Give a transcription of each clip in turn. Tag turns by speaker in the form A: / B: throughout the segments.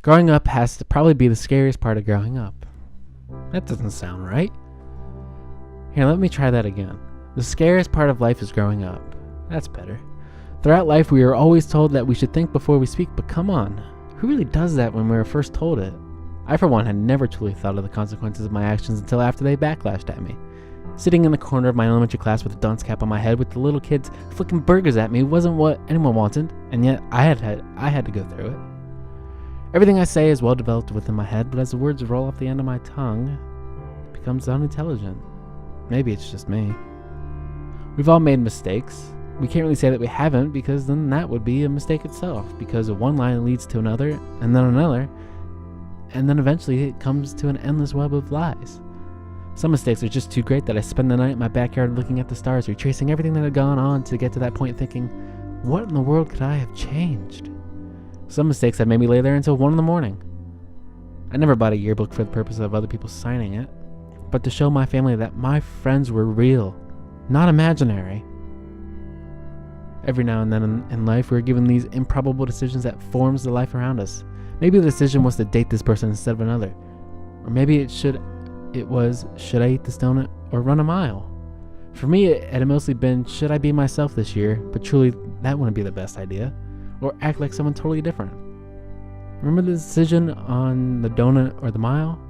A: Growing up has to probably be the scariest part of growing up. That doesn't sound right. Here, let me try that again. The scariest part of life is growing up. That's better. Throughout life, we are always told that we should think before we speak, but come on. Who really does that when we were first told it? I, for one, had never truly thought of the consequences of my actions until after they backlashed at me. Sitting in the corner of my elementary class with a dunce cap on my head with the little kids flicking burgers at me wasn't what anyone wanted, and yet I had to go through it. Everything I say is well developed within my head, but as the words roll off the end of my tongue, it becomes unintelligent. Maybe it's just me. We've all made mistakes. We can't really say that we haven't, because then that would be a mistake itself, because one line leads to another, and then another, and then eventually it comes to an endless web of lies. Some mistakes are just too great that I spend the night in my backyard looking at the stars, retracing everything that had gone on to get to that point, thinking, what in the world could I have changed? Some mistakes have made me lay there until 1 a.m. I never bought a yearbook for the purpose of other people signing it, but to show my family that my friends were real, not imaginary. Every now and then in life, we're given these improbable decisions that forms the life around us. Maybe the decision was to date this person instead of another. Or maybe should I eat this donut or run a mile? For me, it had mostly been, should I be myself this year? But truly, that wouldn't be the best idea. Or act like someone totally different. Remember the decision on the donut or the mile?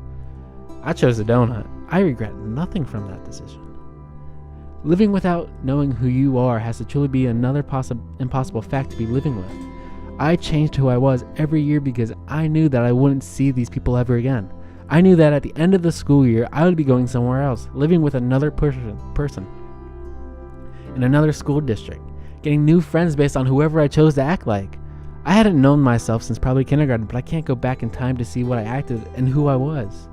A: I chose the donut. I regret nothing from that decision. Living without knowing who you are has to truly be another impossible fact to be living with. I changed who I was every year because I knew that I wouldn't see these people ever again. I knew that at the end of the school year, I would be going somewhere else, living with another person in another school district, getting new friends based on whoever I chose to act like. I hadn't known myself since probably kindergarten, but I can't go back in time to see what I acted and who I was.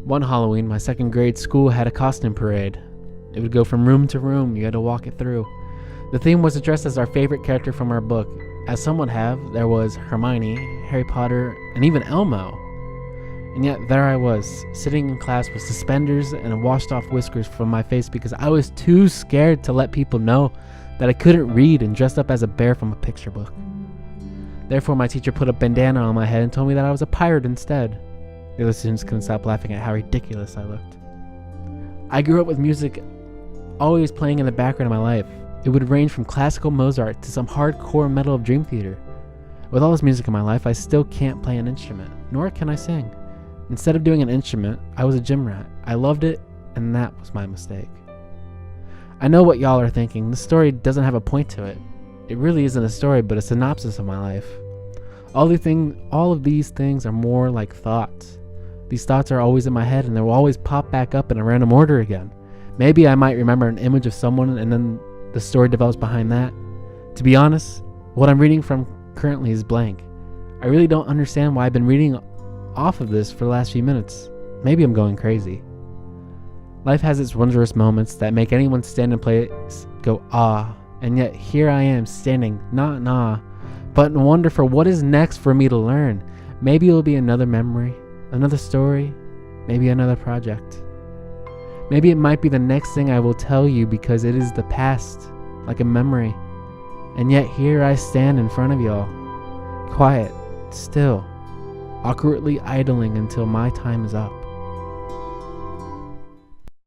A: One Halloween, my second grade school had a costume parade. It would go from room to room. You had to walk it through. The theme was addressed as our favorite character from our book. As some would have, there was Hermione, Harry Potter, and even Elmo. And yet there I was, sitting in class with suspenders and washed off whiskers from my face because I was too scared to let people know that I couldn't read and dressed up as a bear from a picture book. Therefore, my teacher put a bandana on my head and told me that I was a pirate instead. The other students couldn't stop laughing at how ridiculous I looked. I grew up with music always playing in the background of my life. It would range from classical Mozart to some hardcore metal of Dream Theater. With all this music in my life, I still can't play an instrument, nor can I sing. Instead of doing an instrument, I was a gym rat. I loved it, and that was my mistake. I know what y'all are thinking. The story doesn't have a point to it. It really isn't a story, but a synopsis of my life. All of these things are more like thoughts. These thoughts are always in my head, and they will always pop back up in a random order again. Maybe I might remember an image of someone, and then the story develops behind that. To be honest, what I'm reading from currently is blank. I really don't understand why I've been reading off of this for the last few minutes. Maybe I'm going crazy. Life has its wondrous moments that make anyone stand in place go ah, and yet here I am standing, not in awe, but in wonder for what is next for me to learn. Maybe it will be another memory, another story, maybe another project. Maybe it might be the next thing I will tell you because it is the past, like a memory. And yet here I stand in front of y'all, quiet, still, awkwardly idling until my time is up.